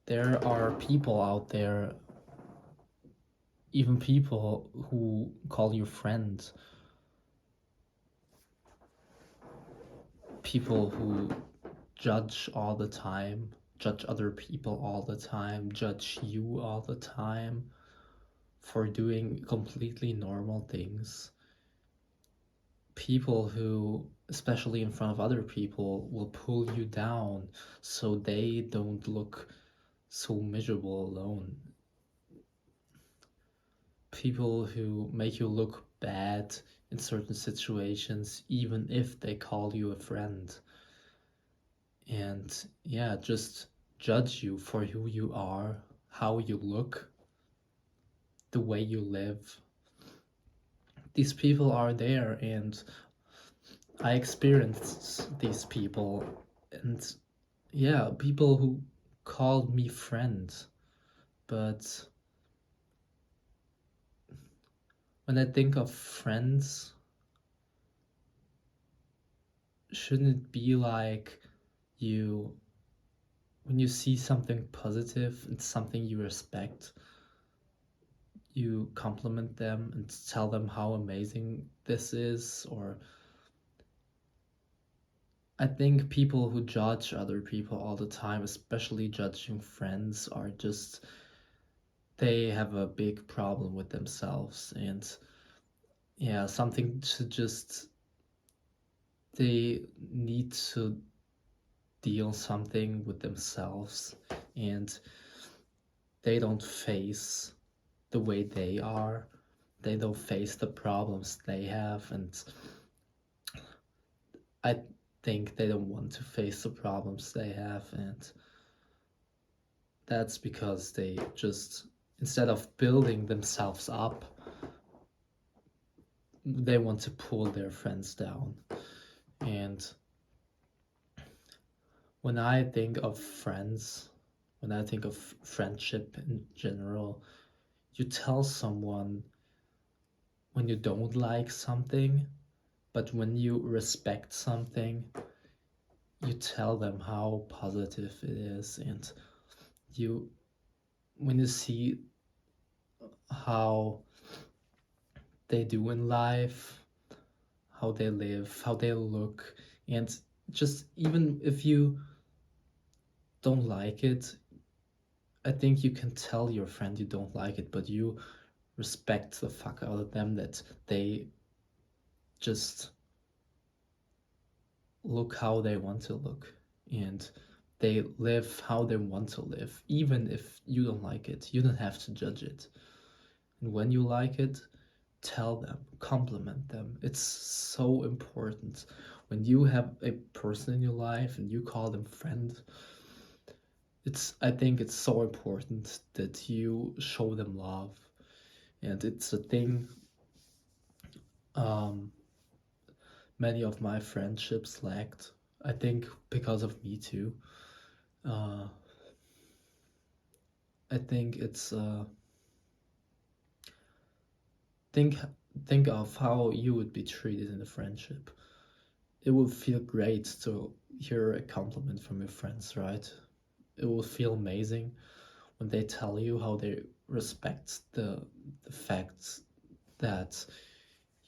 There are people out there, even people who call you friends, people who judge all the time, judge other people all the time, judge you all the time for doing completely normal things. People who, especially in front of other people, will pull you down so they don't look so miserable alone. People who make you look bad in certain situations, even if they call you a friend. And yeah, just judge you for who you are, how you look, the way you live. These people are there, and I experienced these people. And yeah, people who called me friend. But when I think of friends, shouldn't it be like you, when you see something positive and something you respect, you compliment them and tell them how amazing this is? Or I think people who judge other people all the time, especially judging friends, are just, they have a big problem with themselves. And yeah, something to just, they need to deal something with themselves, and they don't face the way they are, they don't face the problems they have, and I think they don't want to face the problems they have. And that's because they just, instead of building themselves up, they want to pull their friends down. And when I think of friends, when I think of friendship in general, you tell someone when you don't like something, but when you respect something, you tell them how positive it is. And you, when you see how they do in life, how they live, how they look, and just even if you don't like it, I think you can tell your friend you don't like it, but you respect the fuck out of them, that they just look how they want to look, and they live how they want to live. Even if you don't like it, you don't have to judge it. And when you like it, tell them, compliment them. It's so important. When you have a person in your life and you call them friend, I think it's so important that you show them love. And it's a thing, um, many of my friendships lacked. I think because of me too. Uh, I think it's think think of how you would be treated in a friendship. It will feel great to hear a compliment from your friends, right? It will feel amazing when they tell you how they respect the fact that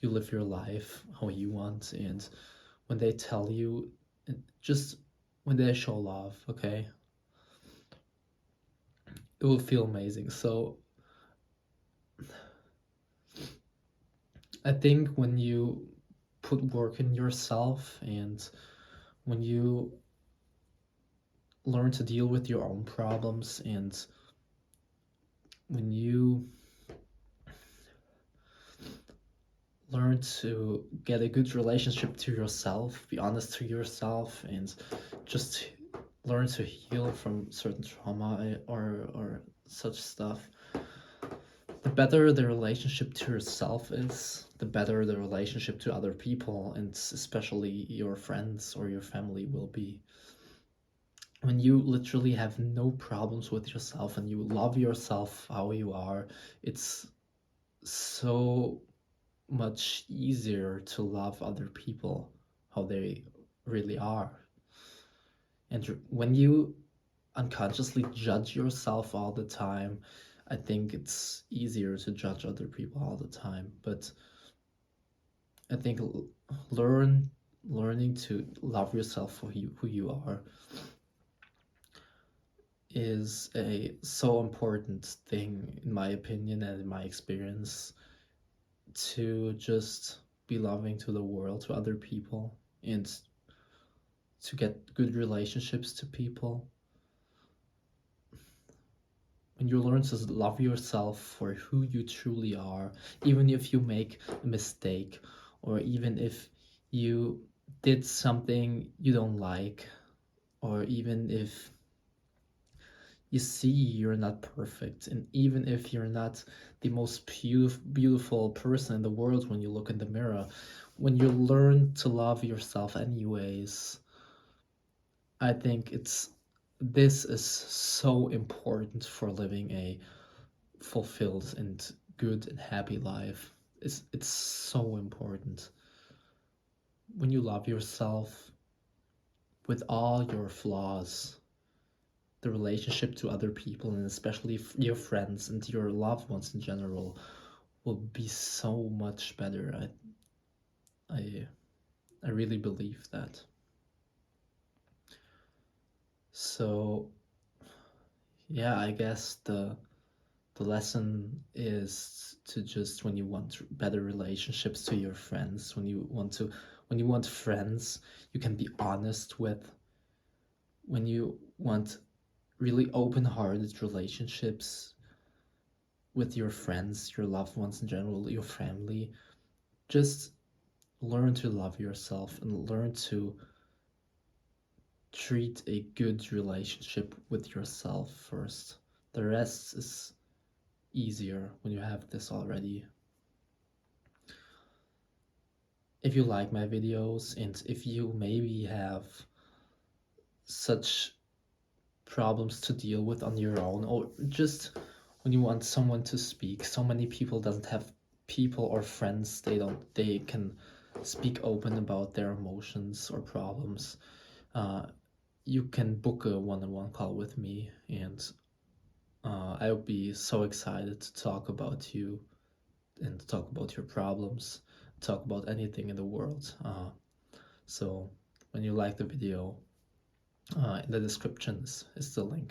you live your life how you want, and when they tell you, just when they show love, okay? It will feel amazing. So I think when you put work in yourself, and when you learn to deal with your own problems, and when you learn to get a good relationship to yourself, be honest to yourself, and just learn to heal from certain trauma or such stuff, the better the relationship to yourself is, the better the relationship to other people, and especially your friends or your family, will be. When you literally have no problems with yourself and you love yourself how you are, it's so much easier to love other people how they really are. And when you unconsciously judge yourself all the time. I think it's easier to judge other people all the time, but I think learning to love yourself for who you are is a so important thing in my opinion and in my experience, to just be loving to the world, to other people, and to get good relationships to people. When you learn to love yourself for who you truly are, even if you make a mistake, or even if you did something you don't like, or even if you see you're not perfect, and even if you're not the most beautiful person in the world when you look in the mirror, when you learn to love yourself anyways, I think this is so important for living a fulfilled and good and happy life. It's so important. When you love yourself with all your flaws, the relationship to other people, and especially your friends and your loved ones in general, will be so much better. I I really believe that. So yeah, I guess the lesson is to just, when you want better relationships to your friends, when you want friends you can be honest with, when you want really open-hearted relationships with your friends, your loved ones in general, your family, just learn to love yourself and learn to treat a good relationship with yourself first. The rest is easier when you have this already. If you like my videos, and if you maybe have such problems to deal with on your own, or just when you want someone to speak, so many people doesn't have people or friends they can speak open about their emotions or problems, you can book a one-on-one call with me, and I'll be so excited to talk about you and talk about your problems, talk about anything in the world. So when you like the video, in the description is the link.